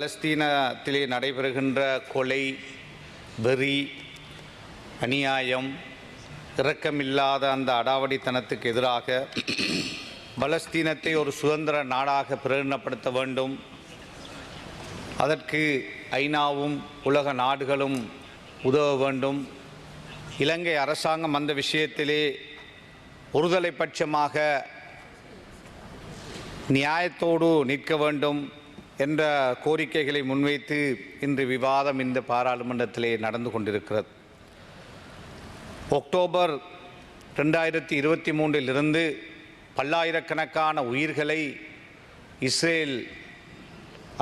பலஸ்தீனத்திலே நடைபெறுகின்ற கொலை, வெறி, அநியாயம், இரக்கமில்லாத அந்த அடாவடித்தனத்துக்கு எதிராக பலஸ்தீனத்தை ஒரு சுதந்திர நாடாக பிரகடனப்படுத்த வேண்டும். அதற்கு ஐநாவும் உலக நாடுகளும் உதவ வேண்டும். இலங்கை அரசாங்கம் அந்த விஷயத்திலே ஒருதலை பட்சமாக நியாயத்தோடு நிற்க வேண்டும் என்ற கோரிக்கைகளை முன்வைத்து இன்று விவாதம் இந்த பாராளுமன்றத்திலே நடந்து கொண்டிருக்கிறது. அக்டோபர் 2023 பல்லாயிரக்கணக்கான உயிர்களை இஸ்ரேல்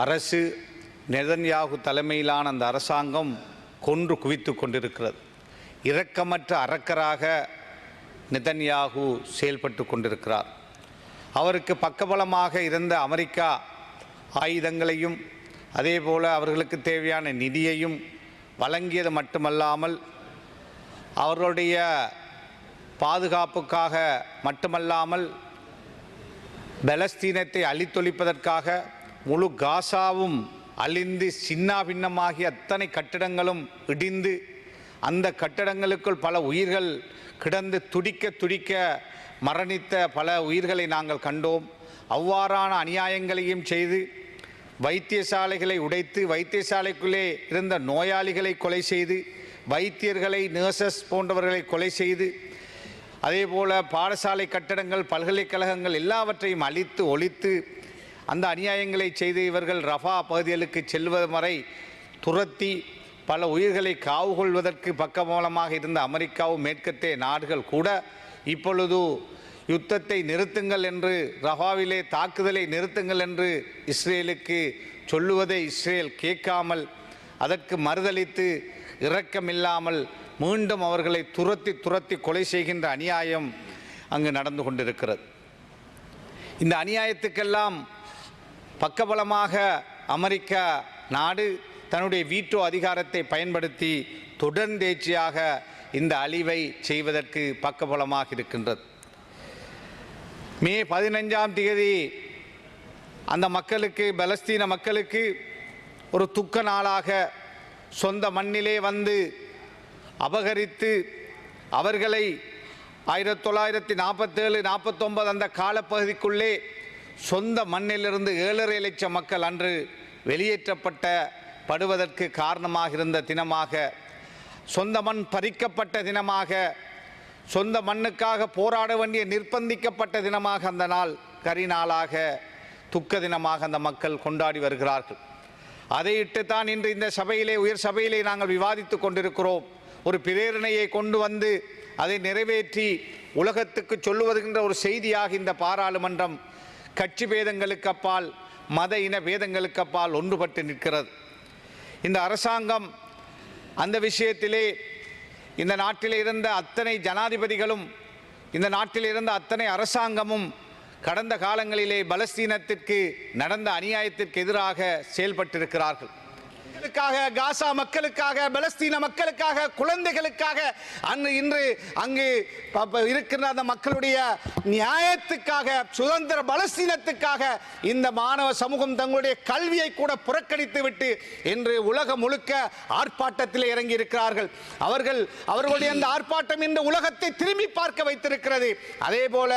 அரசு, நெதன்யாகு தலைமையிலான அந்த அரசாங்கம் கொன்று குவித்து கொண்டிருக்கிறது. இரக்கமற்ற அரக்கராக நெதன்யாகு செயல்பட்டு கொண்டிருக்கிறார். அவருக்கு பக்கபலமாக இருந்த அமெரிக்கா ஆயுதங்களையும் அதேபோல் அவர்களுக்கு தேவையான நிதியையும் வழங்கியது மட்டுமல்லாமல் அவர்களுடைய பாதுகாப்புக்காக மட்டுமல்லாமல் பலஸ்தீனத்தை அழித்தொழிப்பதற்காக முழு காசாவும் அழிந்து சின்னாபின்னமாகி அத்தனை கட்டிடங்களும் இடிந்து அந்த கட்டிடங்களுக்குள் பல உயிர்கள் கிடந்து துடிக்க துடிக்க மரணித்த பல உயிர்களை நாங்கள் கண்டோம். அவ்வாறான அநியாயங்களையும் செய்து வைத்தியசாலைகளை உடைத்து வைத்தியசாலைக்குள்ளே இருந்த நோயாளிகளை கொலை செய்து வைத்தியர்களை, நர்சஸ் போன்றவர்களை கொலை செய்து அதேபோல் பாடசாலை கட்டடங்கள், பல்கலைக்கழகங்கள் எல்லாவற்றையும் அழித்து ஒழித்து அந்த அநியாயங்களை செய்து இவர்கள் ரஃபா பகுதிகளுக்கு செல்வது வரை துரத்தி பல உயிர்களை காவு கொள்வதற்கு பக்கபலமாக இருந்த அமெரிக்காவும் மேற்கத்திய நாடுகள் கூட இப்பொழுது யுத்தத்தை நிறுத்துங்கள் என்று, ரஃபாவிலே தாக்குதலை நிறுத்துங்கள் என்று இஸ்ரேலுக்கு சொல்லுவதை இஸ்ரேல் கேட்காமல் அதற்கு மறுதளித்து இரக்கமில்லாமல் மீண்டும் அவர்களை துரத்தி துரத்தி கொலை செய்கின்ற அநியாயம் அங்கு நடந்து கொண்டிருக்கிறது. இந்த அநியாயத்துக்கெல்லாம் பக்கபலமாக அமெரிக்க நாடு தன்னுடைய வீட்டோ அதிகாரத்தை பயன்படுத்தி தொடர்ந்தேர்ச்சியாக இந்த அழிவை செய்வதற்கு பக்கபலமாக இருக்கின்றது. மே 15 அந்த மக்களுக்கு, பலஸ்தீன மக்களுக்கு ஒரு துக்க நாளாக சொந்த மண்ணிலே வந்து அபகரித்து அவர்களை 1947-49 அந்த காலப்பகுதிக்குள்ளே சொந்த மண்ணிலிருந்து 7.5 லட்சம் மக்கள் அன்று வெளியேற்றப்படுவதற்கு காரணமாக இருந்த தினமாக, சொந்த மண் பறிக்கப்பட்ட தினமாக, சொந்த மண்ணுக்காக போராட வேண்டிய நிர்பந்திக்கப்பட்ட தினமாக அந்த நாள் கரிநாளாக, துக்க தினமாக அந்த மக்கள் கொண்டாடி வருகிறார்கள். அதையிட்டுத்தான் இன்று இந்த சபையிலே, உயர் சபையிலே நாங்கள் விவாதித்து கொண்டிருக்கிறோம். ஒரு பிரேரணையை கொண்டு வந்து அதை நிறைவேற்றி உலகத்துக்கு சொல்லுவதுகின்ற ஒரு செய்தியாக இந்த பாராளுமன்றம் கட்சி பேதங்களுக்கு அப்பால், மத இன பேதங்களுக்கு அப்பால் ஒன்றுபட்டு நிற்கிறது. இந்த அரசாங்கம் அந்த விஷயத்திலே இந்த நாட்டில் இருந்த அத்தனை ஜனாதிபதிகளும், இந்த நாட்டில் இருந்த அத்தனை அரசாங்கமும் கடந்த காலங்களிலே பலஸ்தீனத்திற்கு நடந்த அநியாயத்திற்கு எதிராக செயல்பட்டிருக்கிறார்கள். காசா மக்களுக்காக, பலஸ்தீன மக்களுக்காக, குழந்தைகளுக்காக, இன்று அங்கு இருக்கின்ற அந்த மக்களுடைய நியாயத்துக்காக, சுதந்திர பலஸ்தீனத்துக்காக இந்த மாணவ சமூகம் தங்களுடைய கல்வியை கூட புறக்கணித்து விட்டு இன்று உலகம் முழுக்க ஆர்ப்பாட்டத்தில் இறங்கி இருக்கிறார்கள். அவர்களுடைய அந்த ஆர்ப்பாட்டம் இந்த உலகத்தை திரும்பி பார்க்க வைத்திருக்கிறது. அதே போல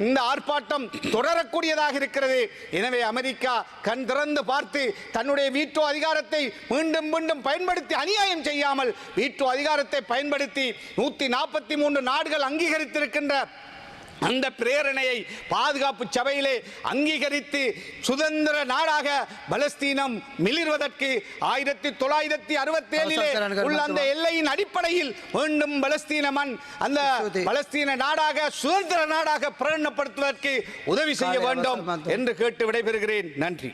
இந்த ஆர்ப்பாட்டம் தொடரக்கூடியதாக இருக்கிறது. எனவே அமெரிக்கா கண் திறந்து பார்த்து தன்னுடைய வீட்டோ அதிகாரத்தை மீண்டும் மீண்டும் பயன்படுத்தி அநியாயம் செய்யாமல் வீட்டோ அதிகாரத்தை பயன்படுத்தி 143 நாடுகள் அங்கீகரித்திருக்கின்ற அந்த பிரேரணையை பாதுகாப்பு சபையிலே அங்கீகரித்து சுதந்திர நாடாக பலஸ்தீனம் மிளிர்வதற்கு 1967 உள்ள அந்த எல்லையின் அடிப்படையில் மீண்டும் பலஸ்தீன மண் அந்த பலஸ்தீன நாடாக, சுதந்திர நாடாக பிரகடனப்படுத்துவதற்கு உதவி செய்ய வேண்டும் என்று கேட்டு விடைபெறுகிறேன். நன்றி.